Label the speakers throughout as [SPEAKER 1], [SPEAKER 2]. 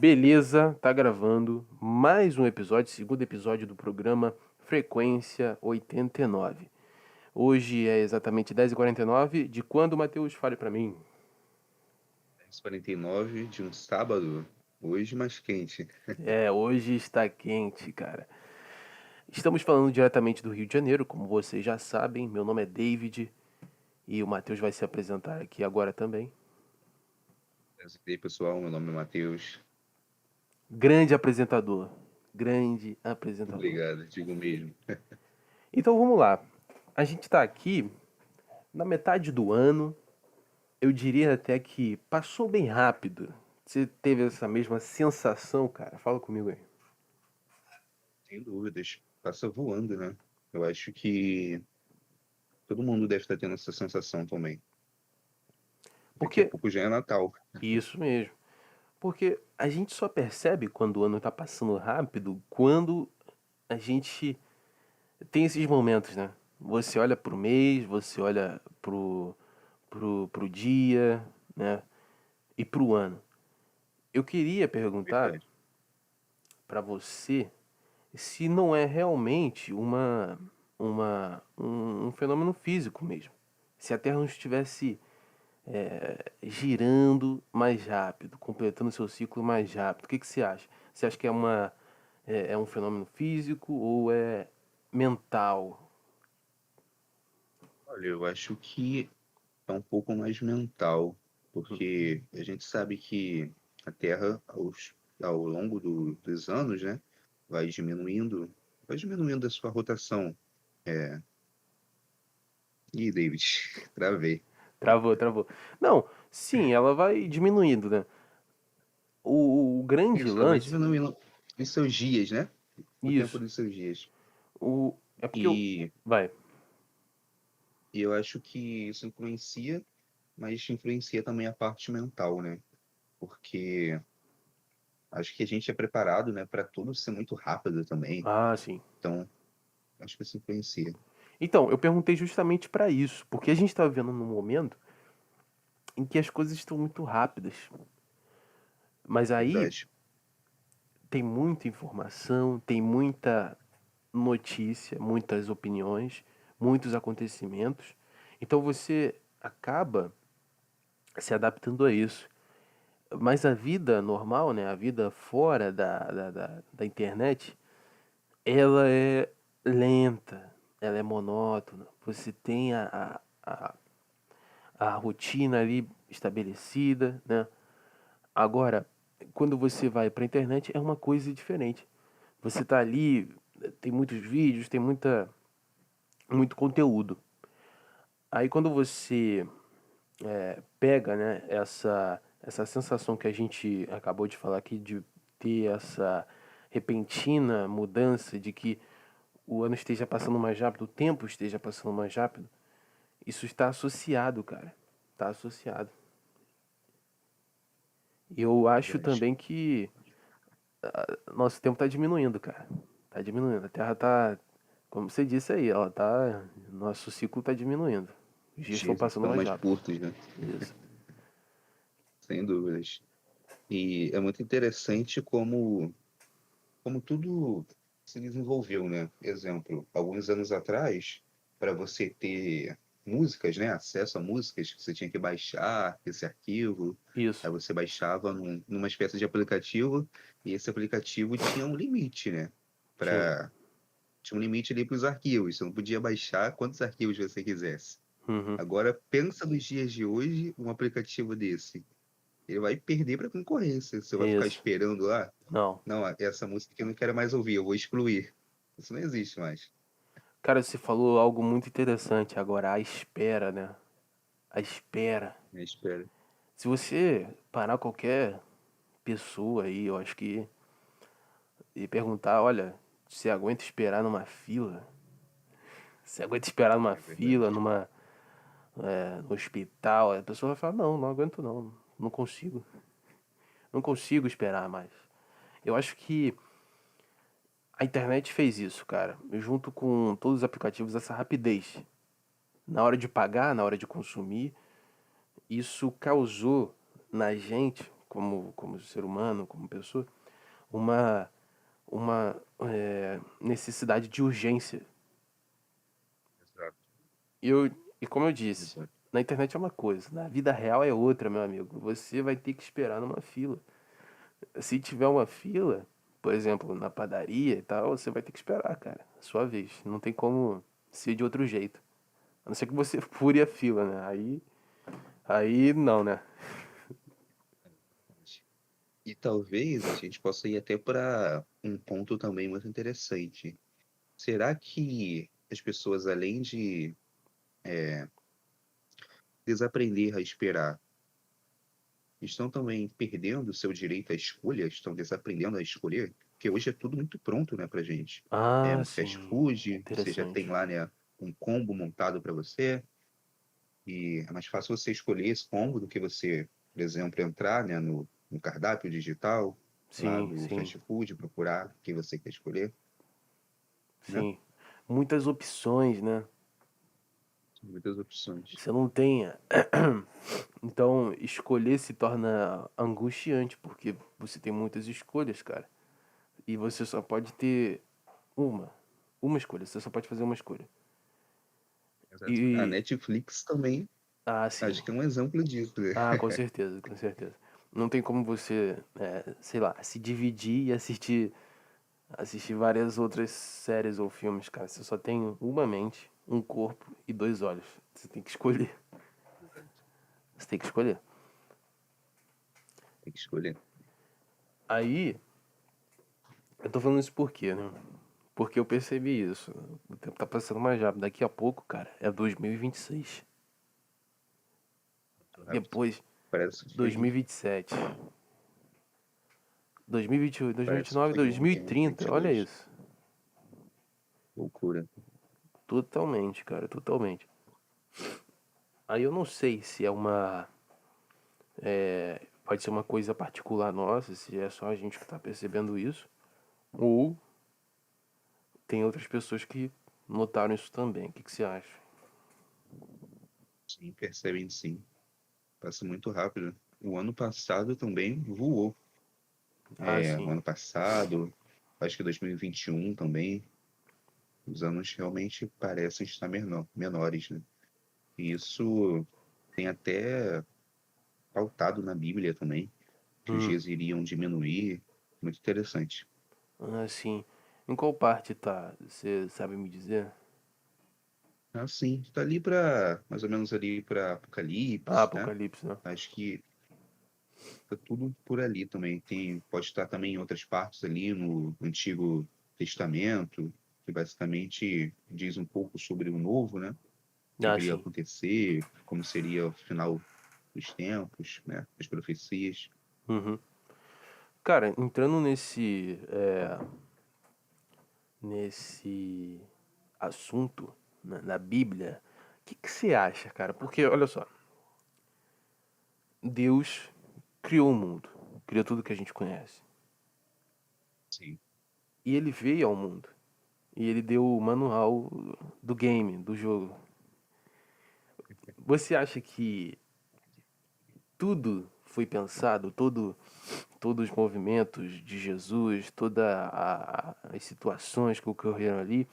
[SPEAKER 1] Beleza, tá gravando mais um episódio, segundo episódio do programa Frequência 89. Hoje é exatamente 10h49, de quando, Matheus? Fale pra mim.
[SPEAKER 2] 10h49 de um sábado, hoje mais quente.
[SPEAKER 1] Hoje está quente, cara. Estamos falando diretamente do Rio de Janeiro, como vocês já sabem. Meu nome é David e o Matheus vai se apresentar aqui agora também.
[SPEAKER 2] E aí, pessoal, meu nome é Matheus.
[SPEAKER 1] Grande apresentador. Grande apresentador.
[SPEAKER 2] Obrigado, digo mesmo.
[SPEAKER 1] Então vamos lá. A gente está aqui na metade do ano. Eu diria até que passou bem rápido. Você teve essa mesma sensação, cara? Fala comigo aí.
[SPEAKER 2] Sem dúvidas, passa voando, né? Eu acho que todo mundo deve estar tendo essa sensação também. Daqui a
[SPEAKER 1] Porque,
[SPEAKER 2] pouco já é Natal.
[SPEAKER 1] isso mesmo. Porque a gente só percebe quando o ano tá passando rápido quando a gente tem esses momentos, né? Você olha pro mês, você olha pro dia, né? E pro ano. Eu queria perguntar
[SPEAKER 2] Verdade.
[SPEAKER 1] pra você se não é realmente um fenômeno físico mesmo. Se a Terra não estivesse girando mais rápido, completando seu ciclo mais rápido, o que você acha? Você acha que é um fenômeno físico ou é mental?
[SPEAKER 2] Olha, eu acho que é um pouco mais mental, porque a gente sabe que a Terra, ao longo dos anos, né, vai diminuindo a sua rotação. Ih, David, travei.
[SPEAKER 1] Travou, travou. Não, sim, ela vai diminuindo, né? O grande
[SPEAKER 2] Isso, ela vai
[SPEAKER 1] lance,
[SPEAKER 2] diminuindo em seus dias, né? O tempo
[SPEAKER 1] isso,
[SPEAKER 2] dos seus dias.
[SPEAKER 1] é porque eu,
[SPEAKER 2] E,
[SPEAKER 1] vai.
[SPEAKER 2] e eu acho que isso influencia, mas influencia também a parte mental, né? Porque acho que a gente é preparado, né, para tudo ser muito rápido também.
[SPEAKER 1] Ah, sim.
[SPEAKER 2] Então, acho que isso influencia.
[SPEAKER 1] Então, eu perguntei justamente para isso, porque a gente está vivendo num momento em que as coisas estão muito rápidas. Mas aí
[SPEAKER 2] Verdade.
[SPEAKER 1] tem muita informação, tem muita notícia, muitas opiniões, muitos acontecimentos. Então você acaba se adaptando a isso. Mas a vida normal, né, a vida fora da internet, ela é lenta, ela é monótona. Você tem a rotina ali estabelecida, né? Agora, quando você vai para a internet, é uma coisa diferente. Você tá ali, tem muitos vídeos, tem muito conteúdo. Aí quando você pega, né, essa sensação que a gente acabou de falar aqui de ter essa repentina mudança de que o ano esteja passando mais rápido, o tempo esteja passando mais rápido, isso está associado, cara. Está associado. E eu acho
[SPEAKER 2] Verdade.
[SPEAKER 1] também que nosso tempo está diminuindo, cara. Tá diminuindo. A Terra tá, como você disse aí, ela tá, nosso ciclo tá diminuindo. Os
[SPEAKER 2] Os
[SPEAKER 1] dias estão
[SPEAKER 2] dias vão
[SPEAKER 1] passando
[SPEAKER 2] ficando
[SPEAKER 1] mais
[SPEAKER 2] mais
[SPEAKER 1] rápido.
[SPEAKER 2] curtos, né?
[SPEAKER 1] Isso.
[SPEAKER 2] Sem dúvidas. E é muito interessante como tudo se desenvolveu, né? Exemplo, alguns anos atrás, para você ter músicas, né? Acesso a músicas, você tinha que baixar esse arquivo. Aí
[SPEAKER 1] Isso.
[SPEAKER 2] você baixava numa espécie de aplicativo, e esse aplicativo tinha um limite, né?
[SPEAKER 1] Tinha.
[SPEAKER 2] Pra, tinha um limite ali para os arquivos. Você não podia baixar quantos arquivos você quisesse.
[SPEAKER 1] Uhum.
[SPEAKER 2] Agora, pensa nos dias de hoje, um aplicativo desse. Ele vai perder para concorrência. Você vai ficar
[SPEAKER 1] Isso.
[SPEAKER 2] esperando lá.
[SPEAKER 1] Não.
[SPEAKER 2] Não, essa música aqui eu não quero mais ouvir, eu vou excluir. Isso não existe mais.
[SPEAKER 1] Cara, você falou algo muito interessante agora, a espera, né? A espera.
[SPEAKER 2] Me espera.
[SPEAKER 1] Se você parar qualquer pessoa aí, eu acho que e perguntar, olha, você aguenta esperar numa fila? Você aguenta esperar numa
[SPEAKER 2] É verdade.
[SPEAKER 1] fila, no hospital? A pessoa vai falar, não, não aguento não, não consigo. Não consigo esperar mais. Eu acho que a internet fez isso, cara. Junto com todos os aplicativos, essa rapidez. Na hora de pagar, na hora de consumir, isso causou na gente, como ser humano, como pessoa, uma, necessidade de urgência.
[SPEAKER 2] Exato,
[SPEAKER 1] E, eu, e como eu disse,
[SPEAKER 2] exato.
[SPEAKER 1] na internet é uma coisa, na vida real é outra, meu amigo. Você vai ter que esperar numa fila. Se tiver uma fila, por exemplo, na padaria e tal, você vai ter que esperar, cara. Sua vez. Não tem como ser de outro jeito. A não ser que você fure a fila, né? Aí não, né?
[SPEAKER 2] E talvez a gente possa ir até para um ponto também muito interessante. Será que as pessoas, além de desaprender a esperar, estão também perdendo o seu direito à escolha? Estão desaprendendo a escolher? Porque hoje é tudo muito pronto, né, pra gente. É
[SPEAKER 1] Ah,
[SPEAKER 2] no fast
[SPEAKER 1] sim.
[SPEAKER 2] food, você já tem
[SPEAKER 1] Interessante.
[SPEAKER 2] lá, né, um combo montado para você, e é mais fácil você escolher esse combo do que você, por exemplo, entrar, né, no cardápio digital lá
[SPEAKER 1] Sim,
[SPEAKER 2] do
[SPEAKER 1] sim,
[SPEAKER 2] fast food, procurar o que você quer escolher, né?
[SPEAKER 1] sim. Muitas opções, né?
[SPEAKER 2] São muitas opções.
[SPEAKER 1] Você não tem. Então, escolher se torna angustiante, porque você tem muitas escolhas, cara. E você só pode ter uma. Uma escolha. Você só pode fazer uma escolha.
[SPEAKER 2] Exato. A
[SPEAKER 1] E.
[SPEAKER 2] Netflix também,
[SPEAKER 1] Ah, sim.
[SPEAKER 2] acho que é um exemplo disso, né?
[SPEAKER 1] Ah, com certeza, com certeza. Não tem como você, sei lá, se dividir e assistir várias outras séries ou filmes, cara. Você só tem uma mente, um corpo e dois olhos. Você tem que escolher. Você tem que escolher.
[SPEAKER 2] Tem que escolher.
[SPEAKER 1] Aí, eu tô falando isso por quê, né? Porque eu percebi isso. O tempo tá passando mais rápido. Daqui a pouco, cara, é 2026.
[SPEAKER 2] Muito rápido.
[SPEAKER 1] Depois,
[SPEAKER 2] Parece que foi,
[SPEAKER 1] 2027. 2028,
[SPEAKER 2] parece que
[SPEAKER 1] 2029,
[SPEAKER 2] foi ontem, né?
[SPEAKER 1] 2030. Olha
[SPEAKER 2] 22.
[SPEAKER 1] isso.
[SPEAKER 2] Loucura.
[SPEAKER 1] Totalmente, cara, totalmente. Aí eu não sei se é pode ser uma coisa particular nossa, se é só a gente que tá percebendo isso, ou tem outras pessoas que notaram isso também. O que você acha?
[SPEAKER 2] Sim, percebem sim. Passa muito rápido. O ano passado também voou.
[SPEAKER 1] Ah,
[SPEAKER 2] O
[SPEAKER 1] sim.
[SPEAKER 2] ano passado, acho que 2021 também. Os anos realmente parecem estar menores, né? E isso tem até pautado na Bíblia também, que os
[SPEAKER 1] Hum,
[SPEAKER 2] dias iriam diminuir. Muito interessante.
[SPEAKER 1] ah, sim. Em qual parte tá? Você sabe me dizer?
[SPEAKER 2] Assim, tá ali para mais ou menos ali para
[SPEAKER 1] Ah,
[SPEAKER 2] Apocalipse, né?
[SPEAKER 1] Apocalipse, né?
[SPEAKER 2] Acho que tá tudo por ali também. Pode estar também em outras partes ali no Antigo Testamento, que basicamente diz um pouco sobre o novo, né? Que
[SPEAKER 1] Ah,
[SPEAKER 2] viria a
[SPEAKER 1] sim.
[SPEAKER 2] acontecer, como seria o final dos tempos, né? As profecias.
[SPEAKER 1] Uhum. Cara, entrando nesse assunto na Bíblia, o que você acha, cara? Porque, olha só, Deus criou o mundo, criou tudo que a gente conhece.
[SPEAKER 2] Sim.
[SPEAKER 1] E ele veio ao mundo. E ele deu o manual do game, do jogo. Você acha que tudo foi pensado, todos os movimentos de Jesus, as situações que ocorreram ali,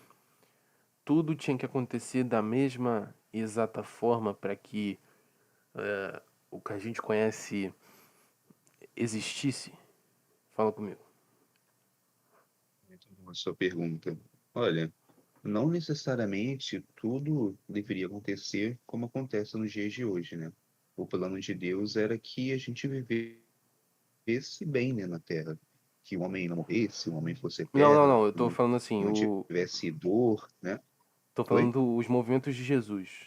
[SPEAKER 1] tudo tinha que acontecer da mesma exata forma para que o que a gente conhece existisse? Fala comigo.
[SPEAKER 2] Muito boa a sua pergunta. Olha, não necessariamente tudo deveria acontecer como acontece nos dias de hoje, né? O plano de Deus era que a gente vivesse bem, né, na Terra. Que o homem não morresse, o homem fosse
[SPEAKER 1] Não, não,
[SPEAKER 2] eterno,
[SPEAKER 1] não, eu tô falando assim,
[SPEAKER 2] não tivesse dor, né?
[SPEAKER 1] tô
[SPEAKER 2] Oi?
[SPEAKER 1] falando os movimentos de Jesus.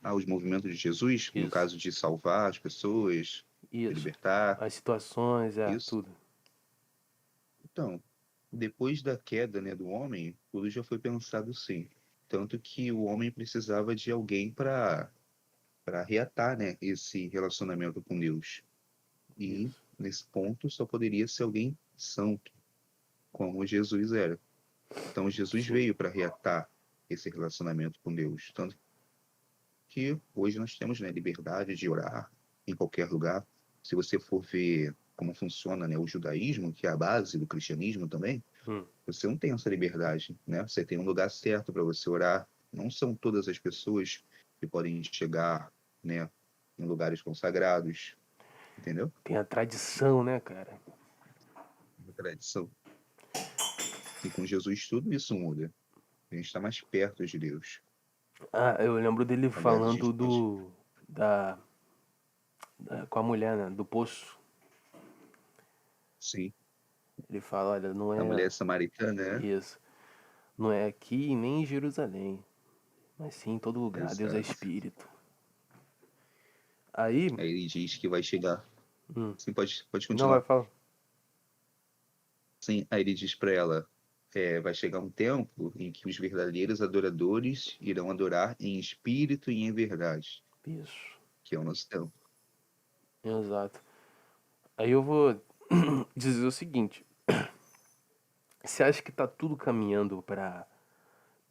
[SPEAKER 2] Os movimentos de Jesus, no
[SPEAKER 1] Isso,
[SPEAKER 2] caso de salvar as pessoas, de
[SPEAKER 1] isso.
[SPEAKER 2] libertar,
[SPEAKER 1] As situações,
[SPEAKER 2] isso.
[SPEAKER 1] tudo.
[SPEAKER 2] Então, depois da queda, né, do homem, tudo já foi pensado sim. Tanto que o homem precisava de alguém para reatar, né, esse relacionamento com Deus. E
[SPEAKER 1] Isso.
[SPEAKER 2] nesse ponto só poderia ser alguém santo, como Jesus era. Então Jesus
[SPEAKER 1] Sim.
[SPEAKER 2] veio para reatar esse relacionamento com Deus. Tanto que hoje nós temos, né, liberdade de orar em qualquer lugar. se você for ver como funciona, né, o judaísmo, que é a base do cristianismo também,
[SPEAKER 1] Hum.
[SPEAKER 2] você não tem essa liberdade, né? Você tem um lugar certo para você orar. Não são todas as pessoas que podem chegar, né, em lugares consagrados, entendeu?
[SPEAKER 1] Tem a tradição, né, cara?
[SPEAKER 2] Uma tradição. E com Jesus tudo isso muda. A gente está mais perto de Deus.
[SPEAKER 1] Ah, eu lembro dele
[SPEAKER 2] Aliás, a
[SPEAKER 1] falando
[SPEAKER 2] gente pode.
[SPEAKER 1] da, com a mulher, né, do poço.
[SPEAKER 2] Sim.
[SPEAKER 1] Ele fala, olha, não
[SPEAKER 2] A
[SPEAKER 1] é
[SPEAKER 2] mulher samaritana, né?
[SPEAKER 1] isso, não é aqui nem em Jerusalém, mas sim em todo lugar. Deus é
[SPEAKER 2] Exato.
[SPEAKER 1] espírito. Aí,
[SPEAKER 2] Aí ele diz que vai chegar.
[SPEAKER 1] hum,
[SPEAKER 2] Sim, pode
[SPEAKER 1] não vai
[SPEAKER 2] continuar.
[SPEAKER 1] falar.
[SPEAKER 2] Sim, aí ele diz para ela: vai chegar um tempo em que os verdadeiros adoradores irão adorar em espírito e em verdade,
[SPEAKER 1] Isso,
[SPEAKER 2] que é o nosso tempo.
[SPEAKER 1] exato. Aí eu vou dizer o seguinte: você acha que tá tudo caminhando para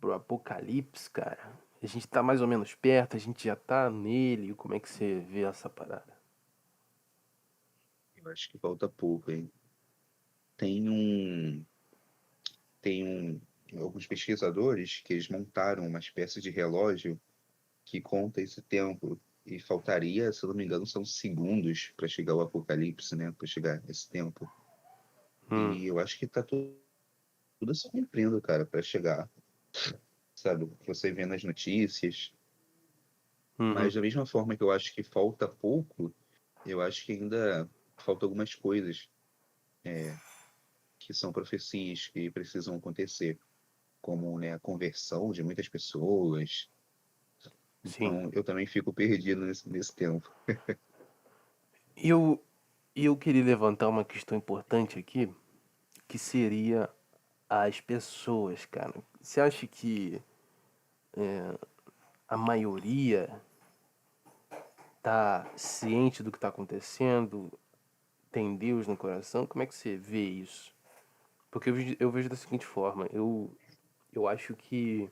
[SPEAKER 1] pro apocalipse, cara? A gente tá mais ou menos perto, a gente já tá nele. Como é que você vê essa parada?
[SPEAKER 2] Eu acho que falta pouco, hein? Tem um, tem alguns pesquisadores que eles montaram uma espécie de relógio que conta esse tempo. E faltaria, se eu não me engano, são segundos para chegar ao apocalipse, né? Para chegar esse tempo.
[SPEAKER 1] Hum,
[SPEAKER 2] E eu acho que tá tudo se cumprindo, cara, para chegar, sabe? Você vê nas notícias.
[SPEAKER 1] uhum,
[SPEAKER 2] Mas da mesma forma que eu acho que falta pouco, eu acho que ainda falta algumas coisas que são profecias que precisam acontecer, como, né, a conversão de muitas pessoas.
[SPEAKER 1] sim.
[SPEAKER 2] Então, eu também fico perdido nesse tempo.
[SPEAKER 1] E eu queria levantar uma questão importante aqui, que seria as pessoas, cara. Você acha que a maioria tá ciente do que tá acontecendo? Tem Deus no coração? Como é que você vê isso? Porque eu vejo da seguinte forma, eu acho que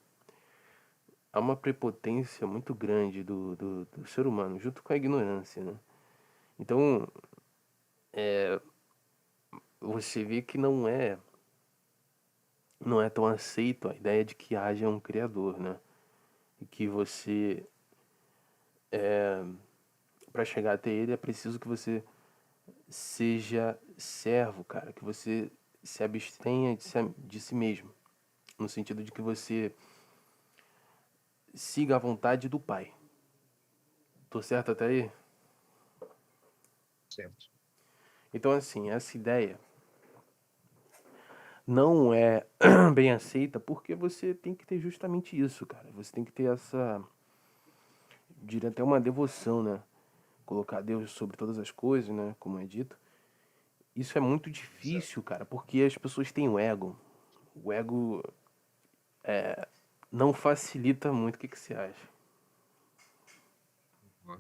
[SPEAKER 1] há uma prepotência muito grande do ser humano, junto com a ignorância, né? Então, você vê que não é tão aceito a ideia de que haja um criador, né? E que você, para chegar até ele, é preciso que você seja servo, cara, que você se abstenha de si mesmo, no sentido de que você siga a vontade do Pai. Tô certo até aí?
[SPEAKER 2] Certo.
[SPEAKER 1] Então, assim, essa ideia não é bem aceita porque você tem que ter justamente isso, cara. Você tem que ter essa, diria até uma devoção, né? Colocar Deus sobre todas as coisas, né? Como é dito. Isso é muito
[SPEAKER 2] Exato.
[SPEAKER 1] difícil, cara, porque as pessoas têm o ego. O ego não facilita muito. O que você acha?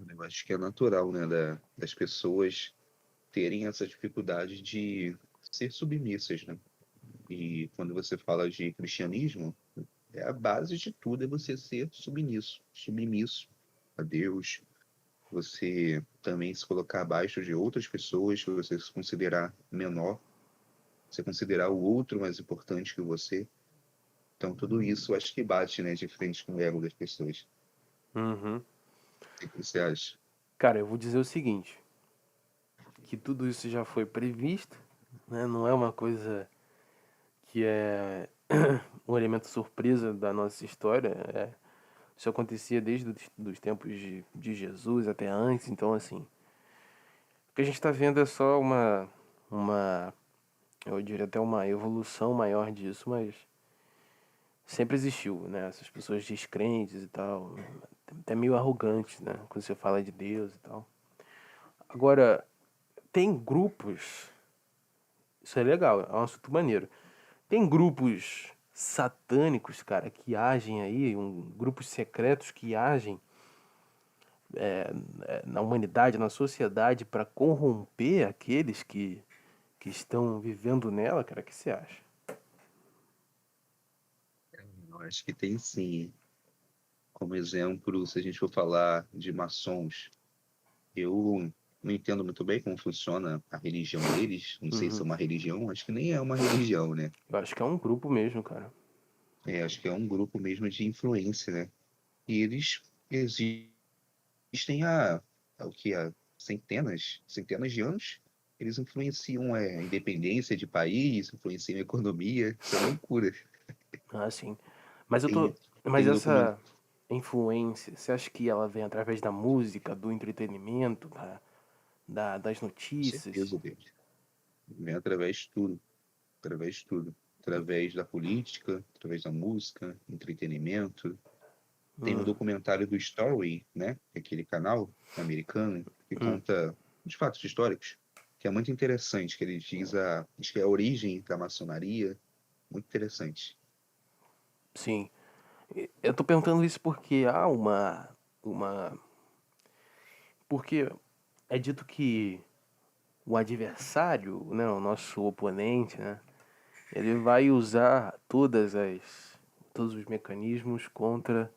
[SPEAKER 2] Eu acho que é natural, né, das pessoas terem essa dificuldade de ser submissas, né? E quando você fala de cristianismo, a base de tudo é você ser submisso a Deus, você também se colocar abaixo de outras pessoas, você se considerar menor, você considerar o outro mais importante que você. Então, tudo isso acho que bate, né, de frente com o ego das pessoas.
[SPEAKER 1] Uhum.
[SPEAKER 2] O que você acha?
[SPEAKER 1] Cara, eu vou dizer o seguinte, que tudo isso já foi previsto, né? Não é uma coisa que é um elemento surpresa da nossa história. Isso acontecia desde os tempos de Jesus até antes. Então, assim, o que a gente está vendo é só uma, eu diria até uma evolução maior disso, mas sempre existiu, né? Essas pessoas descrentes e tal, até meio arrogantes, né? Quando você fala de Deus e tal. Agora, tem grupos, isso é legal, é um assunto maneiro. Tem grupos satânicos, cara, que agem aí, grupos secretos que agem na humanidade, na sociedade, para corromper aqueles que estão vivendo nela, cara, o que você acha?
[SPEAKER 2] Eu acho que tem sim. Como exemplo, se a gente for falar de maçons, eu não entendo muito bem como funciona a religião deles. Não sei se é
[SPEAKER 1] Uhum.
[SPEAKER 2] uma religião, acho que nem é uma religião, né?
[SPEAKER 1] Eu acho que é um grupo mesmo, cara.
[SPEAKER 2] É, acho que é um grupo mesmo de influência, né? E eles existem há o que? Há centenas de anos. Eles influenciam a independência de país, influenciam a economia. Isso é loucura.
[SPEAKER 1] Ah, sim. Mas eu tô.
[SPEAKER 2] Tem,
[SPEAKER 1] Mas
[SPEAKER 2] tem documento.
[SPEAKER 1] essa influência, você acha que ela vem através da música, do entretenimento, das
[SPEAKER 2] Com
[SPEAKER 1] notícias?
[SPEAKER 2] certeza deles. Vem através de tudo. Através de tudo. Através da política, através da música, entretenimento. Tem um
[SPEAKER 1] Hum,
[SPEAKER 2] documentário do Story, né? Aquele canal americano que
[SPEAKER 1] hum,
[SPEAKER 2] conta os fatos históricos, que é muito interessante, que ele diz acho que é a origem da maçonaria, muito interessante.
[SPEAKER 1] sim. Eu tô perguntando isso porque há uma. Porque é dito que o adversário, né, o nosso oponente, né, ele vai usar todos os mecanismos contra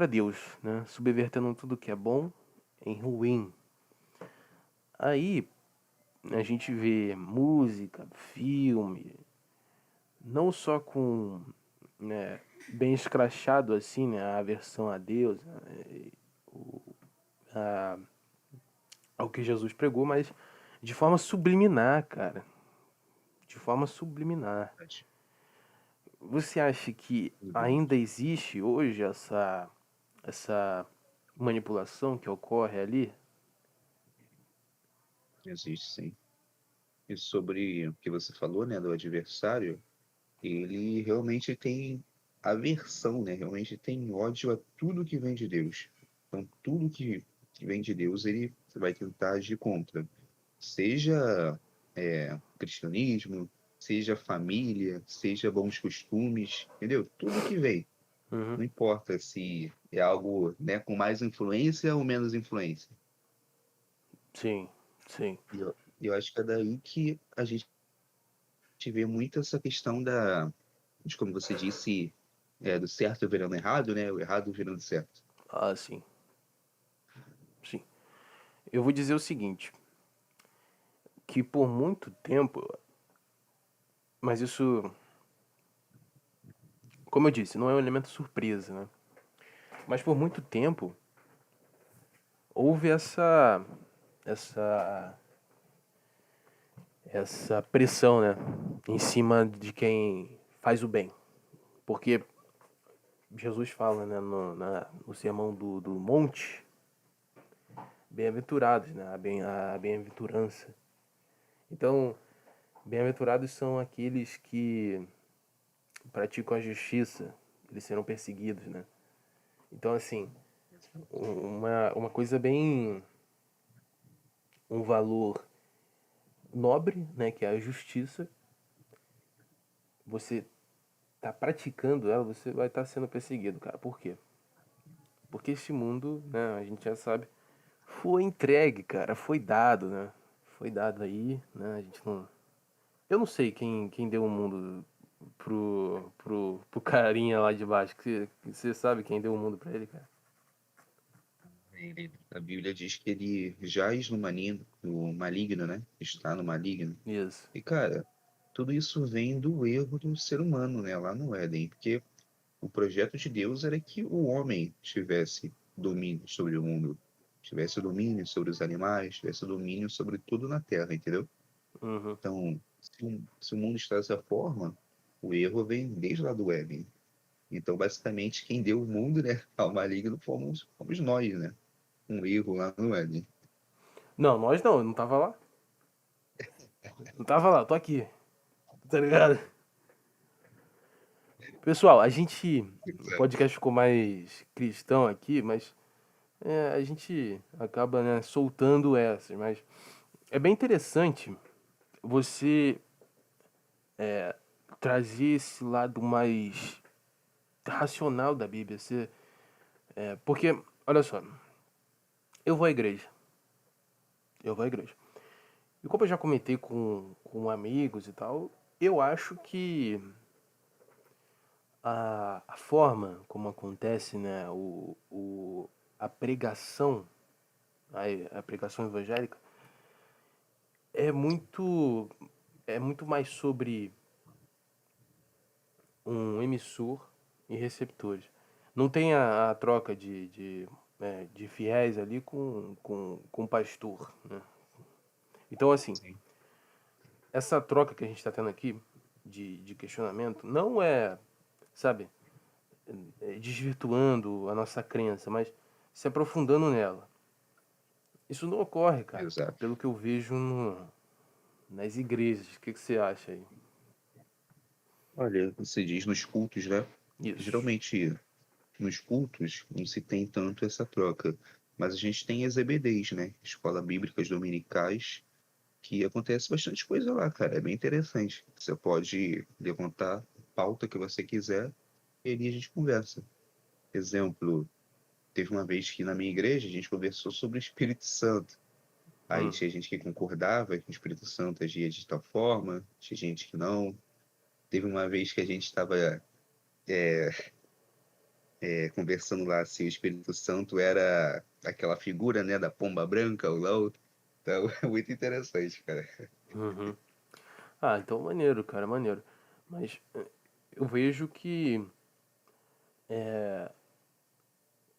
[SPEAKER 1] Deus, né, subvertendo tudo que é bom em ruim. Aí a gente vê música, filme, não só com, né, bem escrachado assim, né, a aversão a Deus, né, a, ao que Jesus pregou, mas de forma subliminar, cara, de forma subliminar. Você acha que ainda existe hoje essa manipulação que ocorre ali?
[SPEAKER 2] Existe sim. E sobre o que você falou, né, do adversário, ele realmente tem aversão, né? Realmente tem ódio a tudo que vem de Deus. Então, tudo que vem de Deus, ele vai tentar agir contra. Seja cristianismo, seja família, seja bons costumes, entendeu? Tudo que vem.
[SPEAKER 1] Uhum.
[SPEAKER 2] Não importa se é algo, né, com mais influência ou menos influência.
[SPEAKER 1] Sim, sim.
[SPEAKER 2] E eu acho que é daí que a gente vê muito essa questão de como você disse, do certo virando errado, né? O errado virando certo.
[SPEAKER 1] Ah, sim, sim. Eu vou dizer o seguinte, que por muito tempo, mas isso, como eu disse, não é um elemento surpresa, né? Mas por muito tempo houve essa essa pressão, né, em cima de quem faz o bem. Porque Jesus fala, né, no sermão do monte, bem-aventurados, né, a bem-aventurança. Então, bem-aventurados são aqueles que praticam a justiça, eles serão perseguidos, né? Então, assim, uma coisa bem, um valor nobre, né, que é a justiça, você tá praticando ela, você vai estar sendo perseguido, cara. Por quê? Porque esse mundo, né, a gente já sabe, foi entregue, cara, foi dado, né? Foi dado aí, né? A gente não. Eu não sei quem deu o mundo pro carinha lá de baixo. Você sabe quem deu o mundo pra ele, cara?
[SPEAKER 2] A Bíblia diz que ele jaz no maligno, né? Está no maligno.
[SPEAKER 1] Isso.
[SPEAKER 2] E, cara, tudo isso vem do erro do ser humano, né? Lá no Éden. Porque o projeto de Deus era que o homem tivesse domínio sobre o mundo, tivesse domínio sobre os animais, tivesse domínio sobre tudo na Terra, entendeu?
[SPEAKER 1] Uhum.
[SPEAKER 2] Então, se o mundo está dessa forma, o erro vem desde lá do Éden. Então, basicamente, quem deu o mundo, né, ao maligno fomos nós, né? Um erro lá no Éden.
[SPEAKER 1] Não, nós não, eu não tava lá. Não tava lá, tô aqui. Tá ligado? Pessoal, a gente. O
[SPEAKER 2] Exato.
[SPEAKER 1] podcast ficou mais cristão aqui, mas a gente acaba, né, soltando essas. Mas é bem interessante você trazer esse lado mais racional da Bíblia. Porque, olha só, eu vou à igreja. Eu vou à igreja. E como eu já comentei com amigos e tal, eu acho que a forma como acontece, né, a pregação, a pregação evangélica, é muito, é muito mais sobre um emissor e receptores. Não tem a troca de fiéis ali com pastor, né? Então, assim,
[SPEAKER 2] Sim,
[SPEAKER 1] essa troca que a gente está tendo aqui de questionamento não é, sabe, desvirtuando a nossa crença, mas se aprofundando nela. Isso não ocorre, cara,
[SPEAKER 2] exato.
[SPEAKER 1] pelo que eu vejo nas igrejas. O que, que você acha aí?
[SPEAKER 2] Olha, você diz nos cultos, né?
[SPEAKER 1] Isso.
[SPEAKER 2] Geralmente, nos cultos, não se tem tanto essa troca. Mas a gente tem as EBDs, né? Escola Bíblicas Dominicais, que acontece bastante coisa lá, cara. É bem interessante. Você pode levantar a pauta que você quiser e ali a gente conversa. Exemplo, teve uma vez que na minha igreja a gente conversou sobre o Espírito Santo. Aí
[SPEAKER 1] Hum,
[SPEAKER 2] tinha gente que concordava que o Espírito Santo agia de tal forma, tinha gente que não. Teve uma vez que a gente estava conversando lá se o Espírito Santo era aquela figura, né, da pomba branca ou não. Então, é muito interessante, cara.
[SPEAKER 1] uhum. Ah, então maneiro, cara, maneiro. Mas eu vejo que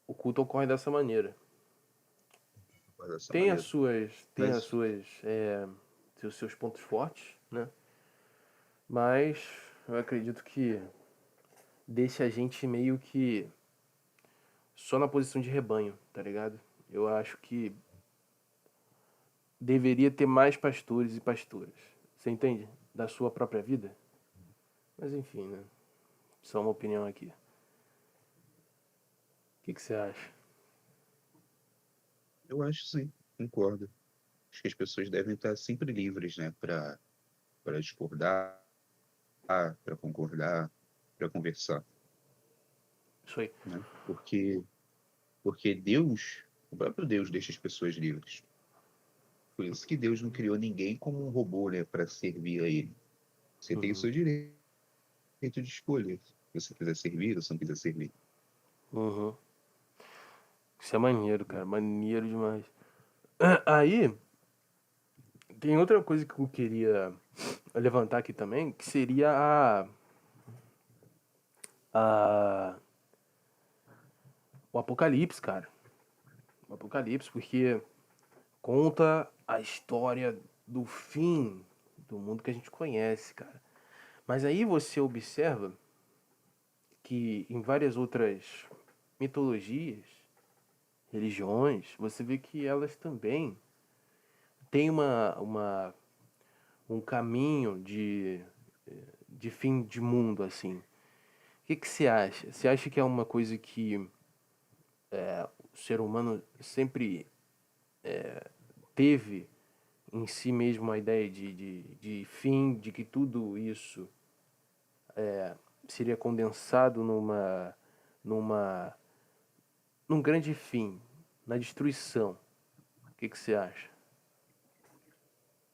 [SPEAKER 1] o culto ocorre dessa maneira.
[SPEAKER 2] Dessa
[SPEAKER 1] Tem as
[SPEAKER 2] maneira.
[SPEAKER 1] suas, tem as
[SPEAKER 2] Mas
[SPEAKER 1] suas, seus pontos fortes, né? Mas eu acredito que deixa a gente meio que só na posição de rebanho, tá ligado? Eu acho que deveria ter mais pastores e pastoras. Você entende? Da sua própria vida? Mas enfim, né? Só uma opinião aqui. O que, que você acha?
[SPEAKER 2] eu acho sim, concordo. Acho que as pessoas devem estar sempre livres, né, para discordar, para concordar, para conversar,
[SPEAKER 1] Isso aí.
[SPEAKER 2] né? Porque Deus, o próprio Deus deixa as pessoas livres. Por isso que Deus não criou ninguém como um robô, né, para servir a ele. Você tem o
[SPEAKER 1] Uhum.
[SPEAKER 2] seu direito de escolha. Se você quiser servir ou se não quiser servir.
[SPEAKER 1] Uhum. Isso é maneiro, cara. Maneiro demais. Aí, tem outra coisa que eu queria levantar aqui também, que seria a o Apocalipse, cara. O Apocalipse, porque conta a história do fim do mundo que a gente conhece, cara. Mas aí você observa que em várias outras mitologias, religiões, você vê que elas também têm um caminho de fim de mundo, assim. O que, que você acha? Você acha que é uma coisa que o ser humano sempre teve em si mesmo a ideia de fim, de que tudo isso seria condensado numa, num grande fim, na destruição? O que, que você acha?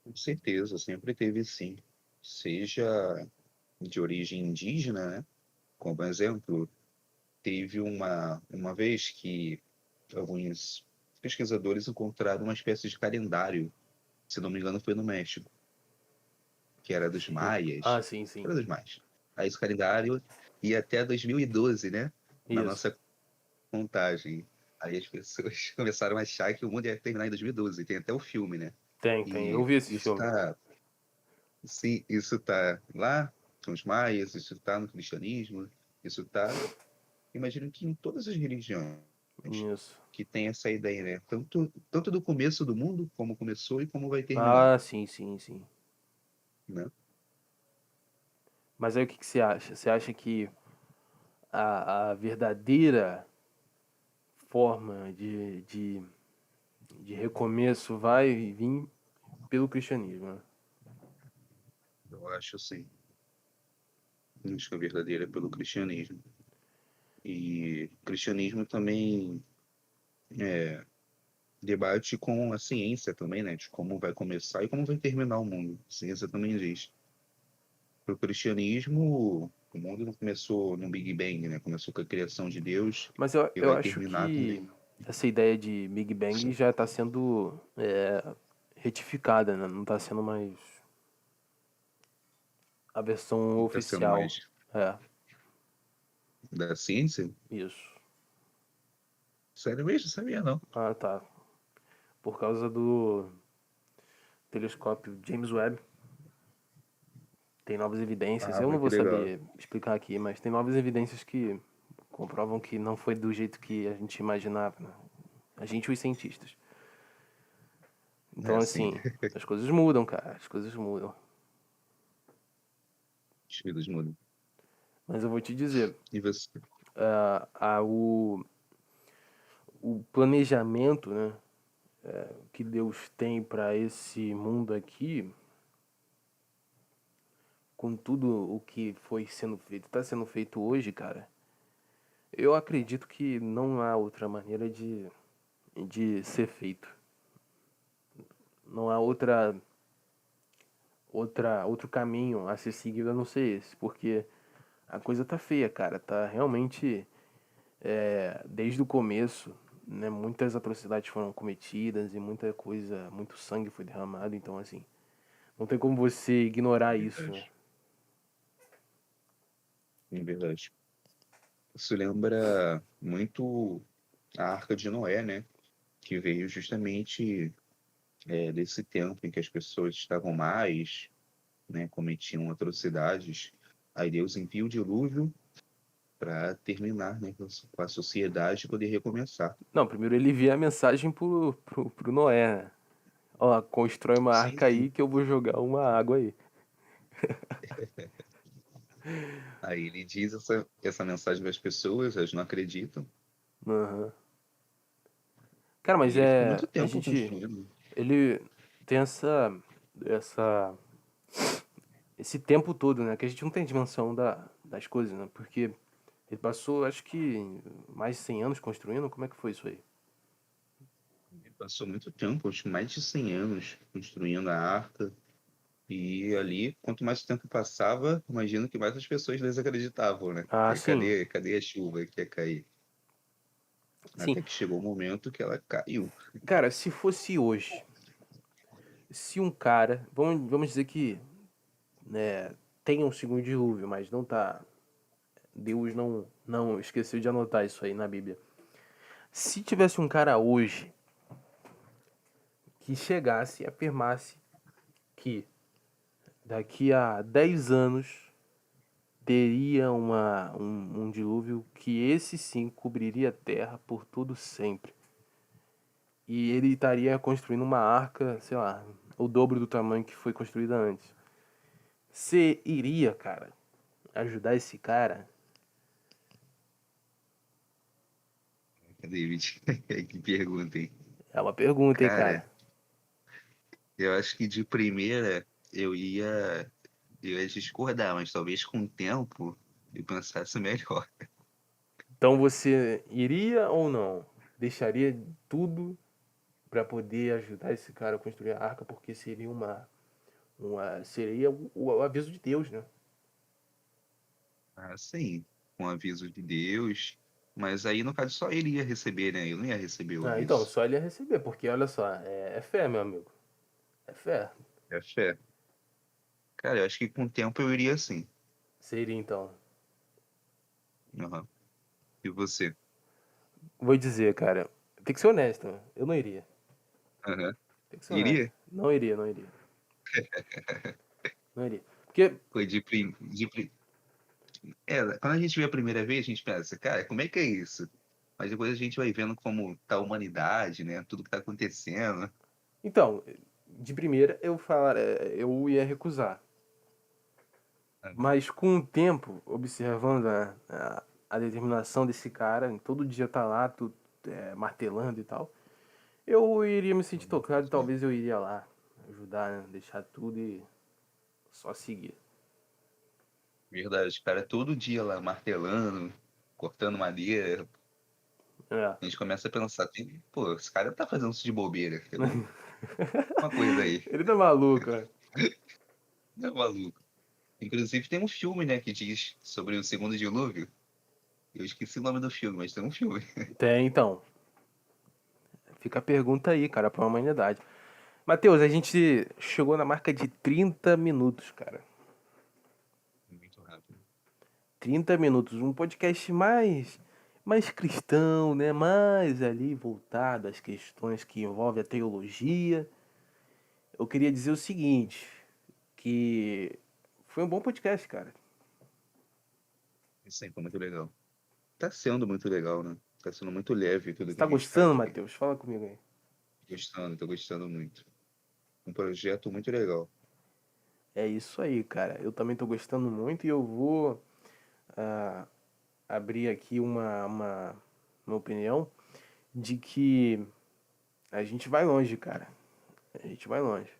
[SPEAKER 2] Com certeza, sempre teve sim. Seja de origem indígena, né? Como exemplo, teve uma vez que alguns pesquisadores encontraram uma espécie de calendário, se não me engano foi no México, que era dos
[SPEAKER 1] Sim. Ah,
[SPEAKER 2] maias,
[SPEAKER 1] sim, sim.
[SPEAKER 2] era dos maias. Aí esse calendário ia até 2012, né? Na
[SPEAKER 1] Isso.
[SPEAKER 2] nossa contagem. Aí as pessoas começaram a achar que o mundo ia terminar em 2012. Tem até o filme, né?
[SPEAKER 1] Tem, tem. Eu
[SPEAKER 2] E
[SPEAKER 1] vi esse
[SPEAKER 2] isso
[SPEAKER 1] filme.
[SPEAKER 2] tá, sim, isso tá lá com os maias, isso tá no cristianismo, isso tá, imagino que em todas as religiões
[SPEAKER 1] Isso.
[SPEAKER 2] que tem essa ideia, né? Tanto do começo do mundo, como começou e como vai terminar,
[SPEAKER 1] Ah, sim, sim, sim.
[SPEAKER 2] né?
[SPEAKER 1] Mas aí o que, que você acha? Você acha que a verdadeira forma de recomeço vai vir pelo cristianismo, né?
[SPEAKER 2] Eu acho assim, acho que a verdadeira é pelo cristianismo. E o cristianismo também debate com a ciência também, né? De como vai começar e como vai terminar o mundo. A ciência também diz. Para o cristianismo, o mundo não começou no Big Bang, né? Começou com a criação de Deus
[SPEAKER 1] Mas eu,
[SPEAKER 2] e
[SPEAKER 1] eu
[SPEAKER 2] vai
[SPEAKER 1] acho
[SPEAKER 2] terminar
[SPEAKER 1] que
[SPEAKER 2] também.
[SPEAKER 1] essa ideia de Big Bang já está sendo retificada, né? Não está sendo mais a versão
[SPEAKER 2] Está sendo
[SPEAKER 1] oficial.
[SPEAKER 2] mais
[SPEAKER 1] É,
[SPEAKER 2] da ciência?
[SPEAKER 1] isso.
[SPEAKER 2] Sério mesmo? Não sabia não.
[SPEAKER 1] Ah, tá. Por causa do telescópio James Webb, tem novas evidências.
[SPEAKER 2] Ah,
[SPEAKER 1] Eu não
[SPEAKER 2] mas que
[SPEAKER 1] vou
[SPEAKER 2] legal.
[SPEAKER 1] saber explicar aqui, mas tem novas evidências que comprovam que não foi do jeito que a gente imaginava, né? A gente e os cientistas.
[SPEAKER 2] É
[SPEAKER 1] Então,
[SPEAKER 2] assim,
[SPEAKER 1] assim, as coisas mudam, cara. As coisas mudam.
[SPEAKER 2] as vidas mudam.
[SPEAKER 1] Mas eu vou te dizer,
[SPEAKER 2] E você?
[SPEAKER 1] ah, ah, o planejamento, né, que Deus tem para esse mundo aqui, com tudo o que foi sendo feito, está sendo feito hoje, cara, eu acredito que não há outra maneira de ser feito. Não há outro caminho a ser seguido a não ser esse, porque a coisa tá feia, cara. Tá realmente, desde o começo, né, muitas atrocidades foram cometidas e muita coisa, muito sangue foi derramado. Então, assim, não tem como você ignorar isso, né?
[SPEAKER 2] Verdade. Em verdade. Isso lembra muito a Arca de Noé, né? Que veio justamente desse tempo em que as pessoas estavam mais, né? Cometiam atrocidades. Aí Deus envia o dilúvio para terminar, né? Com a sociedade e poder recomeçar.
[SPEAKER 1] Não, primeiro ele envia a mensagem pro Noé, né? Ó, constrói uma
[SPEAKER 2] Sim,
[SPEAKER 1] arca
[SPEAKER 2] sim.
[SPEAKER 1] aí que eu vou jogar uma água aí.
[SPEAKER 2] Aí ele diz essa mensagem para as pessoas, elas não acreditam.
[SPEAKER 1] Aham. Cara,
[SPEAKER 2] E
[SPEAKER 1] mas
[SPEAKER 2] ele ficou muito
[SPEAKER 1] a
[SPEAKER 2] tempo
[SPEAKER 1] gente,
[SPEAKER 2] construindo.
[SPEAKER 1] ele tem essa esse tempo todo, né? Que a gente não tem dimensão das coisas, né? Porque ele passou, acho que, mais de 100 anos construindo. Como é que foi isso aí?
[SPEAKER 2] Ele passou muito tempo, acho que mais de 100 anos, construindo a arca. E ali, quanto mais tempo passava, imagino que mais as pessoas desacreditavam, né?
[SPEAKER 1] Ah,
[SPEAKER 2] Porque
[SPEAKER 1] sim.
[SPEAKER 2] cadê a chuva que ia cair?
[SPEAKER 1] Sim.
[SPEAKER 2] Até que chegou o momento que ela caiu.
[SPEAKER 1] Cara, se fosse hoje, se um cara, vamos dizer que, né, tem um segundo dilúvio, mas não tá, Deus não esqueceu de anotar isso aí na Bíblia. Se tivesse um cara hoje que chegasse e afirmasse que daqui a 10 anos teria um dilúvio que esse sim cobriria a terra por todo sempre. E ele estaria construindo uma arca, sei lá, o dobro do tamanho que foi construída antes. Você iria, cara, ajudar esse cara?
[SPEAKER 2] David, que pergunta, hein?
[SPEAKER 1] É uma pergunta, hein,
[SPEAKER 2] Cara,
[SPEAKER 1] cara?
[SPEAKER 2] eu acho que de primeira eu ia discordar, mas talvez com o tempo eu pensasse melhor.
[SPEAKER 1] Então você iria ou não? Deixaria tudo para poder ajudar esse cara a construir a arca, porque seria seria o aviso de Deus, né?
[SPEAKER 2] Sim, com aviso de Deus. Mas aí, no caso, só ele ia receber, né? Eu não ia receber o
[SPEAKER 1] Ah, então,
[SPEAKER 2] aviso.
[SPEAKER 1] só ele ia receber, porque olha só, é fé, meu amigo. É fé.
[SPEAKER 2] É fé. Cara, eu acho que com o tempo eu iria sim.
[SPEAKER 1] Seria então.
[SPEAKER 2] Aham. E você?
[SPEAKER 1] Vou dizer, cara, tem que ser honesto, né? Eu não iria.
[SPEAKER 2] Aham.
[SPEAKER 1] Tem que ser honesto.
[SPEAKER 2] Iria?
[SPEAKER 1] Não iria, não iria. Não iria. Porque,
[SPEAKER 2] Foi quando a gente vê a primeira vez, a gente pensa, cara, como é que é isso? Mas depois a gente vai vendo como tá a humanidade, né? Tudo que tá acontecendo.
[SPEAKER 1] então, de primeira eu ia recusar.
[SPEAKER 2] Aham.
[SPEAKER 1] Mas com o tempo, observando a determinação desse cara, em todo dia tá lá, martelando e tal, eu iria me sentir tocado e talvez eu iria lá ajudar, né? Deixar tudo e só seguir.
[SPEAKER 2] Verdade, cara, todo dia lá martelando, cortando madeira.
[SPEAKER 1] É.
[SPEAKER 2] A gente começa a pensar, pô, esse cara tá fazendo isso de bobeira. Tem uma coisa aí.
[SPEAKER 1] Ele tá maluco, né?
[SPEAKER 2] É maluco. Inclusive tem um filme, né, que diz sobre o segundo dilúvio. Eu esqueci o nome do filme, mas tem um filme.
[SPEAKER 1] Tem, então. Fica a pergunta aí, cara, pra humanidade. Matheus, a gente chegou na marca de 30 minutos, cara.
[SPEAKER 2] Muito rápido.
[SPEAKER 1] 30 minutos. Um podcast mais cristão, né? Mais ali voltado às questões que envolvem a teologia. Eu queria dizer o seguinte, que foi um bom podcast, cara.
[SPEAKER 2] Isso aí foi muito legal. Tá sendo muito legal, né? Tá sendo muito leve tudo
[SPEAKER 1] Você
[SPEAKER 2] que a
[SPEAKER 1] tá
[SPEAKER 2] gente faz
[SPEAKER 1] gostando,
[SPEAKER 2] aqui.
[SPEAKER 1] Matheus? Fala comigo aí.
[SPEAKER 2] Tô gostando muito. Um projeto muito legal.
[SPEAKER 1] É isso aí, cara. Eu também tô gostando muito e eu vou ah, abrir aqui uma opinião de que a gente vai longe, cara. A gente vai longe.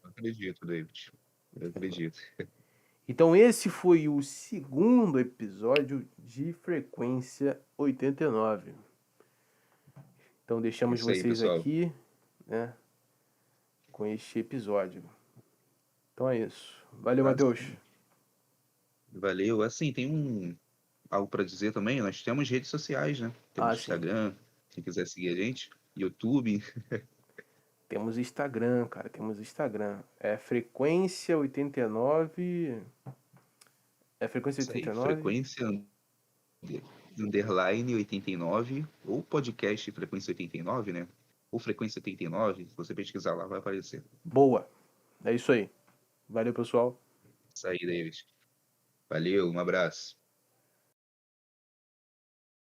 [SPEAKER 2] Eu acredito, David. Eu acredito.
[SPEAKER 1] Então esse foi o segundo episódio de Frequência 89. Então
[SPEAKER 2] É
[SPEAKER 1] deixamos
[SPEAKER 2] isso aí,
[SPEAKER 1] vocês
[SPEAKER 2] pessoal.
[SPEAKER 1] aqui, né, com este episódio. Então é isso. Valeu, Matheus.
[SPEAKER 2] Assim, valeu. Assim, tem algo para dizer também. Nós temos redes sociais, né? Temos
[SPEAKER 1] Ah, sim.
[SPEAKER 2] Instagram, quem quiser seguir a gente. YouTube.
[SPEAKER 1] Temos Instagram, cara. Temos Instagram. É Frequência 89. É Frequência
[SPEAKER 2] Isso aí,
[SPEAKER 1] 89?
[SPEAKER 2] frequência underline 89, ou podcast frequência 89, né? Ou frequência 89, se você pesquisar lá vai aparecer.
[SPEAKER 1] Boa. É isso aí. Valeu, pessoal.
[SPEAKER 2] Isso aí, David. Valeu, um abraço.